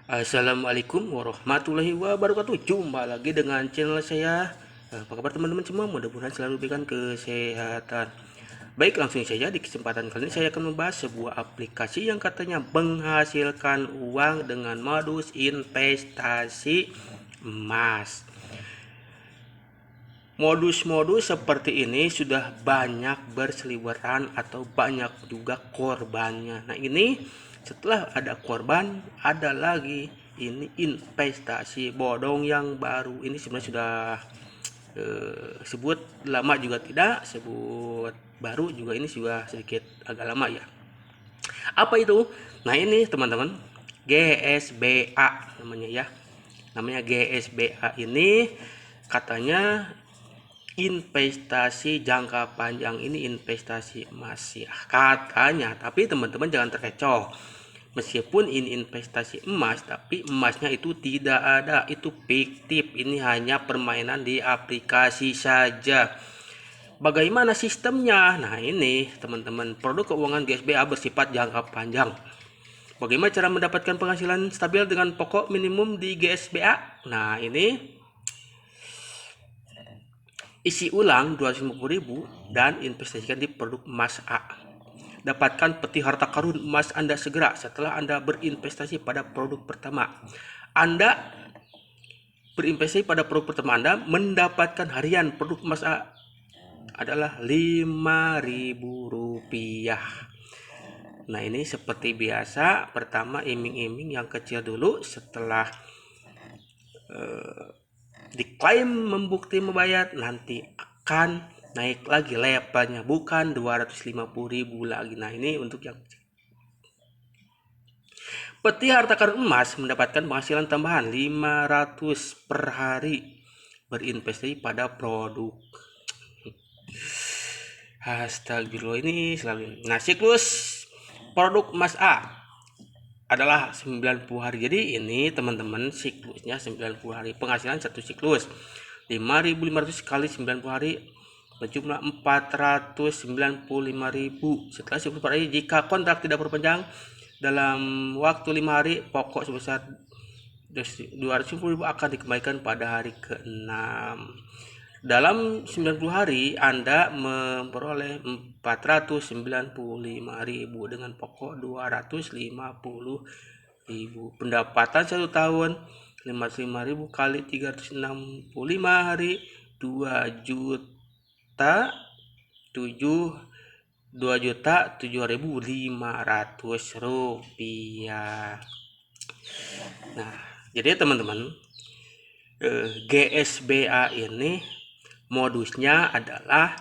Assalamualaikum warahmatullahi wabarakatuh. Jumpa lagi dengan channel saya. Apa kabar teman-teman semua? Mudah-mudahan selalu diberikan kesehatan. Baik, langsung saja di kesempatan kali ini saya akan membahas sebuah aplikasi yang katanya menghasilkan uang dengan modus investasi emas. Modus-modus seperti ini sudah banyak berseliweran atau banyak juga korbannya. Nah, ini setelah ada korban, ada lagi ini investasi bodong yang baru. Ini sebenarnya sudah sebut lama juga tidak, sebut baru juga ini sudah sedikit agak lama ya. Apa itu? Nah, ini teman-teman, GSBA namanya ya. Namanya GSBA ini katanya investasi jangka panjang, ini investasi emas ya katanya. Tapi teman-teman jangan terkecoh, meskipun ini investasi emas tapi emasnya itu tidak ada, itu fiktif, ini hanya permainan di aplikasi saja. Bagaimana sistemnya? Nah, ini teman-teman, produk keuangan GSBA bersifat jangka panjang. Bagaimana cara mendapatkan penghasilan stabil dengan pokok minimum di GSBA? Nah, ini isi ulang 250.000 dan investasikan di produk emas A. Dapatkan peti harta karun emas Anda segera setelah Anda berinvestasi pada produk pertama. Anda berinvestasi pada produk pertama Anda mendapatkan harian produk emas A adalah Rp5.000. Nah, ini seperti biasa, pertama iming-iming yang kecil dulu, setelah diklaim membukti membayar nanti akan naik lagi levelnya, bukan 250.000 lagi. Nah, ini untuk yang peti harta karun emas mendapatkan penghasilan tambahan 500 per hari berinvestasi pada produk. Astagfirullah, ini selalu. Nah, siklus produk emas A adalah 90 hari. Jadi ini teman-teman siklusnya 90 hari. Penghasilan satu siklus 5.500 kali 90 hari berjumlah 495.000. Setelah 10 hari, jika kontrak tidak berpanjang dalam waktu 5 hari, pokok sebesar 250.000 akan dikembalikan pada hari ke-6. Dalam 90 hari Anda memperoleh 495.000 dengan pokok 250.000. Pendapatan 1 tahun 55.000 kali 365 hari 2.700.000 rupiah. Nah, jadi teman-teman, GSBA ini modusnya adalah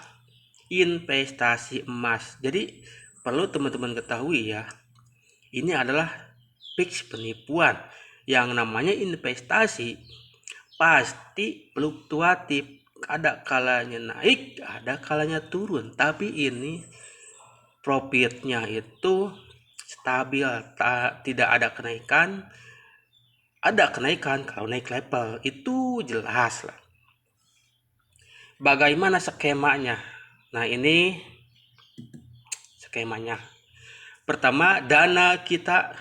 investasi emas. Jadi perlu teman-teman ketahui ya, ini adalah fix penipuan. Yang namanya investasi pasti fluktuatif, ada kalanya naik, ada kalanya turun, tapi ini profitnya itu stabil, tidak ada kenaikan. Ada kenaikan kalau naik level, itu jelas lah. Bagaimana skemanya? Nah, ini skemanya. Pertama, dana kita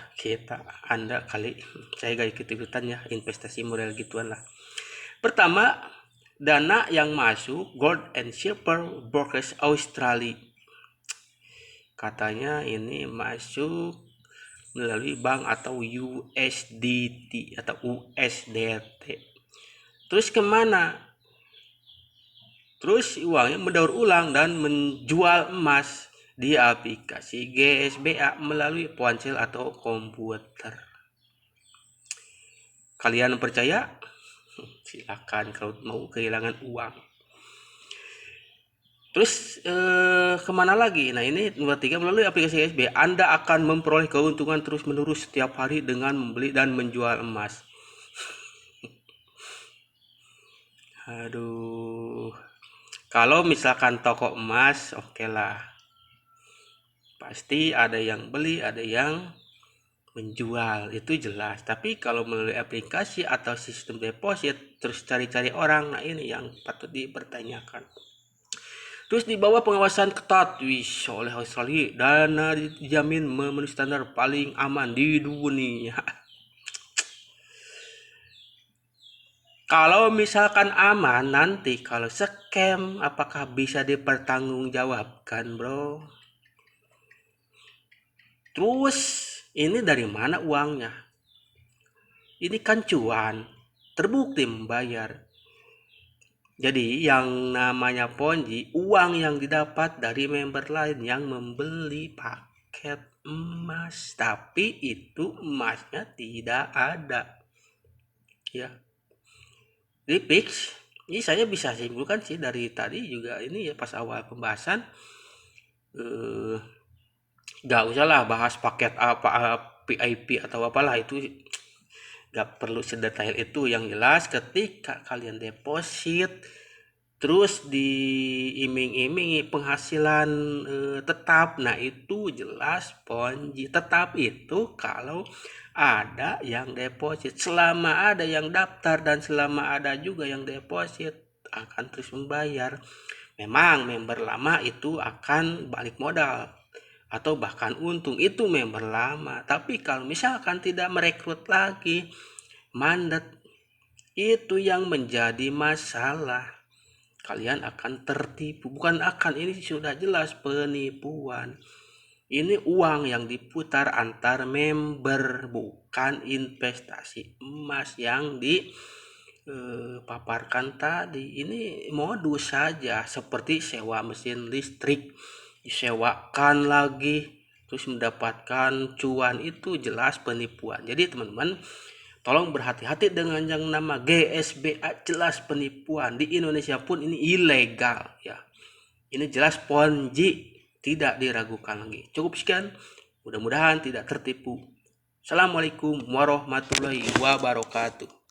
Anda kali, saya gak ikut-ikutan ya investasi model gituan lah. Pertama, dana yang masuk gold and silver brokers Australia. Katanya ini masuk melalui bank atau USDT atau USDT. Terus kemana? Terus uangnya mendaur ulang dan menjual emas di aplikasi GSBA melalui ponsel atau komputer. Kalian percaya? Silakan kalau mau kehilangan uang. Terus kemana lagi? Nah, ini nomor 3, melalui aplikasi GSBA Anda akan memperoleh keuntungan terus-menerus setiap hari dengan membeli dan menjual emas. Aduh, kalau misalkan toko emas, oke lah, pasti ada yang beli, ada yang menjual, itu jelas. Tapi kalau melalui aplikasi atau sistem deposit terus cari-cari orang, nah ini yang patut dipertanyakan. Terus di bawah pengawasan ketat oleh Australia, dana dijamin memenuhi standar paling aman di dunia. Kalau misalkan aman, nanti kalau scam apakah bisa dipertanggungjawabkan, bro? Terus ini dari mana uangnya? Ini kan cuan, terbukti membayar. Jadi yang namanya Ponzi, uang yang didapat dari member lain yang membeli paket emas, tapi itu emasnya tidak ada. Ya, di fix. Ini saya bisa simpulkan sih dari tadi juga ini ya pas awal pembahasan, eh, nggak usah lah bahas paket apa VIP atau apalah, itu nggak perlu sedetail itu. Yang jelas ketika kalian deposit terus diiming-imingi penghasilan tetap, nah itu jelas Ponzi. Tetap itu kalau ada yang deposit, selama ada yang daftar dan selama ada juga yang deposit akan terus membayar. Memang member lama itu akan balik modal atau bahkan untung, itu member lama. Tapi kalau misalkan tidak merekrut lagi, mandat, itu yang menjadi masalah. Kalian akan tertipu, bukan akan, ini sudah jelas penipuan. Ini uang yang diputar antar member, bukan investasi emas yang dipaparkan tadi. Ini modus saja, seperti sewa mesin listrik, disewakan lagi terus mendapatkan cuan, itu jelas penipuan. Jadi teman-teman, tolong berhati-hati dengan yang nama GSBA, jelas penipuan. Di Indonesia pun ini ilegal ya. Ini jelas Ponzi, tidak diragukan lagi. Cukup sekian, mudah-mudahan tidak tertipu. Assalamualaikum warahmatullahi wabarakatuh.